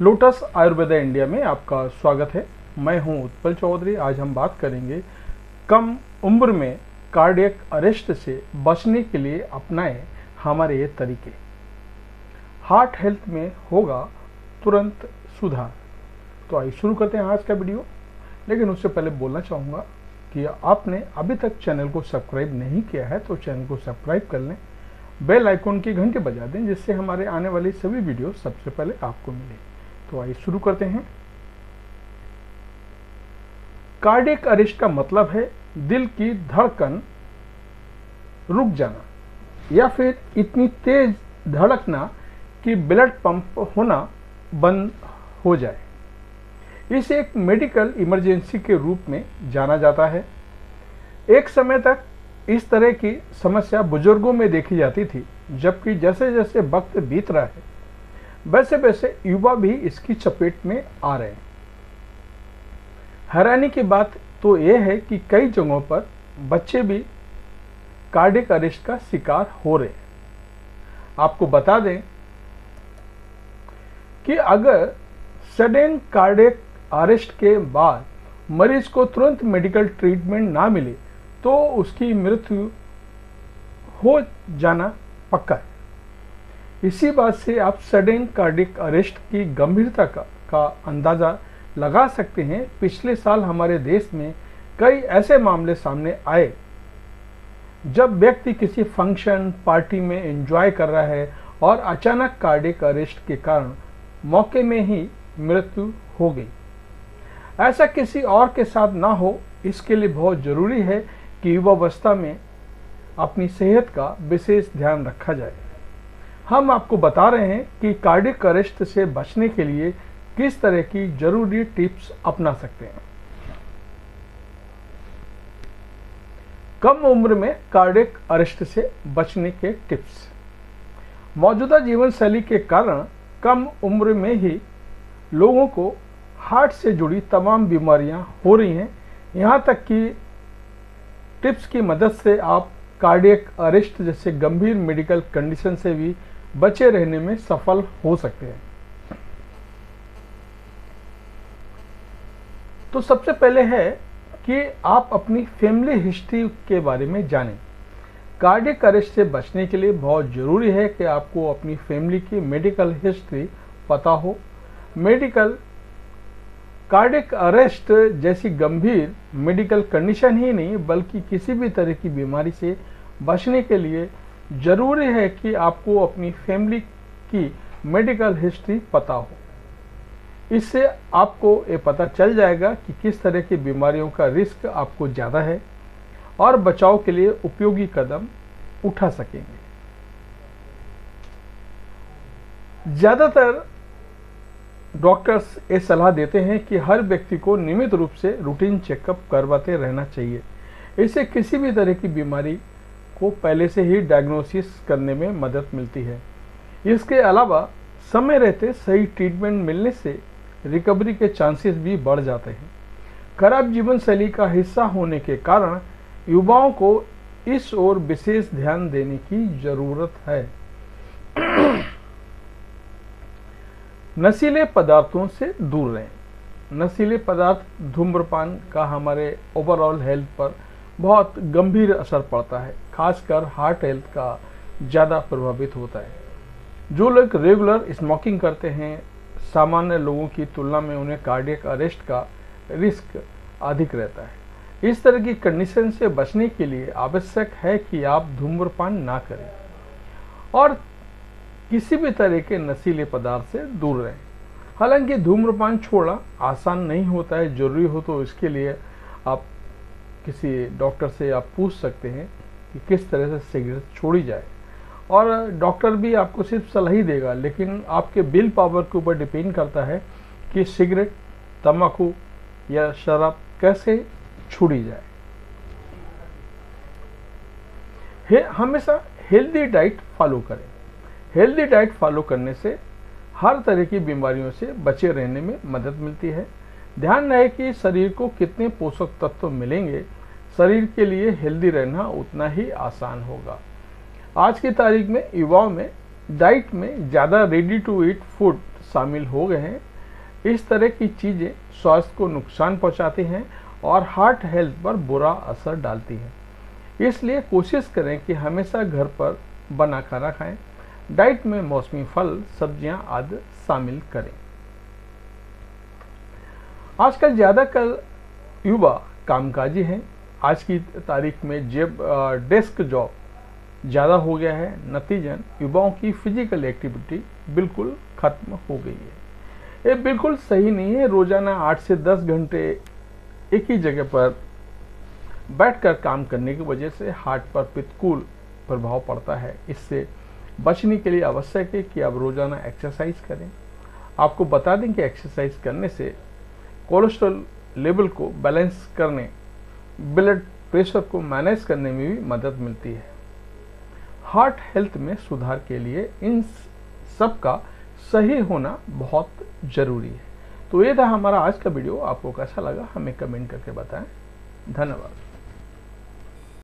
Lotus Ayurveda India में आपका स्वागत है। मैं हूं उत्पल चौधरी। आज हम बात करेंगे कम उम्र में कार्डियक अरेस्ट से बचने के लिए अपनाएं हमारे ये तरीके। हार्ट हेल्थ में होगा तुरंत सुधार। तो आइए शुरू करते हैं आज का वीडियो। लेकिन उससे पहले बोलना चाहूँगा कि आपने अभी तक चैनल को सब्सक्राइब नहीं किया है तो चैनल को सब्सक्राइब कर लें, बेल आइकन की घंटी बजा दें जिससे हमारे आने वाली सभी वीडियो सबसे पहले आपको मिले। तो आइए शुरू करते हैं। कार्डियक अरेस्ट का मतलब है दिल की धड़कन रुक जाना या फिर इतनी तेज धड़कना कि ब्लड पंप होना बंद हो जाए। इसे एक मेडिकल इमरजेंसी के रूप में जाना जाता है। एक समय तक इस तरह की समस्या बुजुर्गों में देखी जाती थी, जबकि जैसे जैसे वक्त बीत रहा है वैसे वैसे युवा भी इसकी चपेट में आ रहे हैं। हैरानी की बात तो यह है कि कई जगहों पर बच्चे भी कार्डियक अरेस्ट का शिकार हो रहे हैं। आपको बता दें कि अगर सडन कार्डियक अरेस्ट के बाद मरीज को तुरंत मेडिकल ट्रीटमेंट ना मिले तो उसकी मृत्यु हो जाना पक्का है। इसी बात से आप सडन कार्डियक अरेस्ट की गंभीरता का अंदाजा लगा सकते हैं। पिछले साल हमारे देश में कई ऐसे मामले सामने आए जब व्यक्ति किसी फंक्शन पार्टी में एंजॉय कर रहा है और अचानक कार्डियक अरेस्ट के कारण मौके में ही मृत्यु हो गई। ऐसा किसी और के साथ ना हो, इसके लिए बहुत जरूरी है कि युवावस्था में अपनी सेहत का विशेष ध्यान रखा जाए। हम आपको बता रहे हैं कि कार्डियक अरेस्ट से बचने के लिए किस तरह की जरूरी टिप्स अपना सकते हैं। कम उम्र में कार्डियक अरेस्ट से बचने के टिप्स। मौजूदा जीवन शैली के कारण कम उम्र में ही लोगों को हार्ट से जुड़ी तमाम बीमारियां हो रही हैं। यहां तक कि टिप्स की मदद से आप कार्डियक अरेस्ट जैसे गंभीर मेडिकल कंडीशन से भी बचे रहने में सफल हो सकते हैं। तो सबसे पहले है कि आप अपनी फैमिली हिस्ट्री के बारे में जानें। कार्डियक अरेस्ट से बचने के लिए बहुत जरूरी है कि आपको अपनी फैमिली की मेडिकल हिस्ट्री पता हो। मेडिकल कार्डियक अरेस्ट जैसी गंभीर मेडिकल कंडीशन ही नहीं बल्कि किसी भी तरह की बीमारी से बचने के लिए जरूरी है कि आपको अपनी फैमिली की मेडिकल हिस्ट्री पता हो। इससे आपको ये पता चल जाएगा कि किस तरह की बीमारियों का रिस्क आपको ज़्यादा है और बचाव के लिए उपयोगी कदम उठा सकेंगे। ज़्यादातर डॉक्टर्स ये सलाह देते हैं कि हर व्यक्ति को नियमित रूप से रूटीन चेकअप करवाते रहना चाहिए। इससे किसी भी तरह की बीमारी को पहले से ही डायग्नोसिस करने में मदद मिलती है। इसके अलावा समय रहते सही ट्रीटमेंट मिलने से रिकवरी के चांसेस भी बढ़ जाते हैं। खराब जीवन शैली का हिस्सा होने के कारण युवाओं को इस ओर विशेष ध्यान देने की जरूरत है। नशीले पदार्थों से दूर रहें। नशीले पदार्थ धूम्रपान का हमारे ओवरऑल हेल्थ पर बहुत गंभीर असर पड़ता है, खासकर हार्ट हेल्थ का ज़्यादा प्रभावित होता है। जो लोग रेगुलर स्मोकिंग करते हैं, सामान्य लोगों की तुलना में उन्हें कार्डियक अरेस्ट का रिस्क अधिक रहता है। इस तरह की कंडीशन से बचने के लिए आवश्यक है कि आप धूम्रपान ना करें और किसी भी तरह के नशीले पदार्थ से दूर रहें। हालांकि धूम्रपान छोड़ना आसान नहीं होता है। जरूरी हो तो इसके लिए आप किसी डॉक्टर से आप पूछ सकते हैं कि किस तरह से सिगरेट छोड़ी जाए और डॉक्टर भी आपको सिर्फ सलाह ही देगा, लेकिन आपके विल पावर के ऊपर डिपेंड करता है कि सिगरेट, तंबाकू या शराब कैसे छोड़ी जाए। हमेशा हेल्दी डाइट फॉलो करें। हेल्दी डाइट फॉलो करने से हर तरह की बीमारियों से बचे रहने में मदद मिलती है। ध्यान रहे कि शरीर को कितने पोषक तत्व मिलेंगे, शरीर के लिए हेल्दी रहना उतना ही आसान होगा। आज की तारीख में युवाओं में डाइट में ज़्यादा रेडी टू ईट फूड शामिल हो गए हैं, इस तरह की चीज़ें स्वास्थ्य को नुकसान पहुंचाती हैं और हार्ट हेल्थ पर बुरा असर डालती हैं। इसलिए कोशिश करें कि हमेशा घर पर बना खाना खाएं। डाइट में मौसमी फल, सब्जियां आदि शामिल करें। आजकल ज़्यादातर युवा कामकाजी हैं। आज की तारीख में डेस्क जॉब ज़्यादा हो गया है। नतीजन युवाओं की फिजिकल एक्टिविटी बिल्कुल खत्म हो गई है। ये बिल्कुल सही नहीं है। रोजाना 8 से 10 घंटे एक ही जगह पर बैठकर काम करने की वजह से हार्ट पर प्रतिकूल प्रभाव पड़ता है। इससे बचने के लिए आवश्यक है कि आप रोजाना एक्सरसाइज करें। आपको बता दें कि एक्सरसाइज करने से कोलेस्ट्रॉल लेवल को बैलेंस करने, ब्लड प्रेशर को मैनेज करने में भी मदद मिलती है। हार्ट हेल्थ में सुधार के लिए इन सब का सही होना बहुत जरूरी है। तो ये था हमारा आज का वीडियो। आपको कैसा लगा हमें कमेंट करके बताएं। धन्यवाद।